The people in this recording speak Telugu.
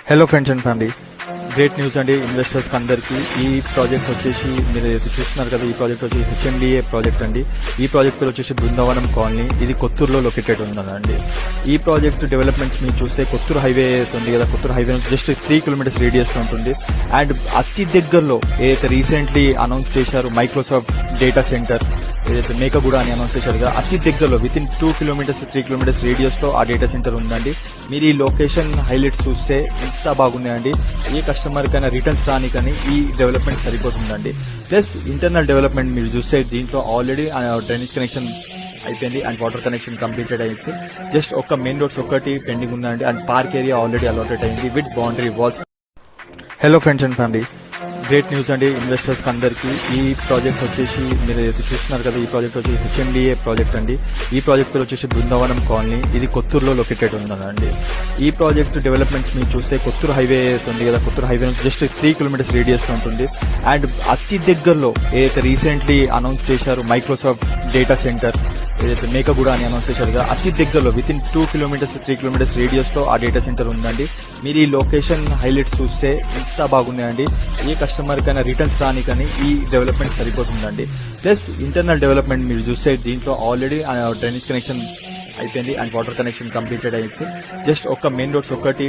Hello friends and family, great news అండి ఇన్వెస్టర్స్ అందరికీ. ఈ ప్రాజెక్ట్ వచ్చేసి మీరు చూస్తున్నారు కదా, ఈ ప్రాజెక్ట్ వచ్చి హెచ్ఎండిఏ ప్రాజెక్ట్ అండి. ఈ ప్రాజెక్ట్ పేరు వచ్చేసి బృందావనం కాలనీ. ఇది కొత్తూరులో లొకేటెడ్ ఉందండి. ఈ ప్రాజెక్ట్ డెవలప్మెంట్స్ మీరు చూస్తే కొత్తూరు హైవే ఉంది కదా, కొత్తూరు హైవే నుంచి జస్ట్ 3 కిలోమీటర్స్ రేడియస్ లో ఉంటుంది. అండ్ అతి దగ్గరలో ఏదైతే రీసెంట్లీ అనౌన్స్ చేశారు మైక్రోసాఫ్ట్ డేటా సెంటర్, ఏదైతే మేకగూడ అని అనౌన్స్ చేశారు కదా, అతి దగ్గరలో వితిన్ 2 కిలోమీటర్స్ 3 కిలోమీటర్స్ రేడియస్ లో ఆ డేటా సెంటర్ ఉందండి. మీరు ఈ లొకేషన్ హైలైట్స్ చూస్తే ఎంత బాగున్నాయండి. ఏ కస్టమర్ కైనా రిటర్న్స్ రానికని ఈ డెవలప్మెంట్ సరిపోతుందండి. ప్లస్ ఇంటర్నల్ డెవలప్మెంట్ మీరు చూస్తే దీంట్లో ఆల్రెడీ డ్రైనేజ్ కనెక్షన్ అయిపోయింది అండ్ వాటర్ కనెక్షన్ కంప్లీటెడ్ అయితే జస్ట్ ఒక మెయిన్ రోడ్స్ ఒక్కటి పెండింగ్ ఉందండి. And park area already allotted అయింది with boundary walls. Hello friends and family, great news అండి ఇన్వెస్టర్స్ అందరికీ. ఈ ప్రాజెక్ట్ వచ్చేసి మీరు చూస్తున్నారు కదా, ఈ ప్రాజెక్ట్ వచ్చి హెచ్ఎండిఏ ప్రాజెక్ట్ అండి. ఈ ప్రాజెక్ట్ పేరు వచ్చేసి బృందావనం కాలనీ. ఇది కొత్తూరులో లొకేటెడ్ ఉందండి. ఈ ప్రాజెక్ట్ డెవలప్మెంట్స్ మీరు చూస్తే కొత్తూరు హైవే ఉంది కదా, కొత్తూరు హైవే నుంచి జస్ట్ 3 కిలోమీటర్స్ రేడియస్ లో ఉంటుంది. అండ్ అతి దగ్గరలో ఏదైతే రీసెంట్లీ అనౌన్స్ చేశారు మైక్రోసాఫ్ట్ డేటా సెంటర్, ఏదైతే మేకగూడ అని అనౌన్స్ చేశారు కదా, అతి దగ్గరలో వితిన్ 2 కిలోమీటర్స్ 3 కిలోమీటర్స్ రేడియస్ లో ఆ డేటా సెంటర్ ఉందండి. మీరు ఈ లొకేషన్ హైలైట్స్ చూస్తే ఎంత బాగున్నాయండి. ఏ కస్టమర్ కైనా రిటర్న్స్ రానికని ఈ డెవలప్మెంట్ సరిపోతుందండి. ప్లస్ ఇంటర్నల్ డెవలప్మెంట్ మీరు చూస్తే దీంట్లో ఆల్రెడీ డ్రైనేజ్ కనెక్షన్ అయిపోయింది అండ్ వాటర్ కనెక్షన్ కంప్లీటెడ్ అయితే జస్ట్ ఒక మెయిన్ రోడ్స్ ఒక్కటి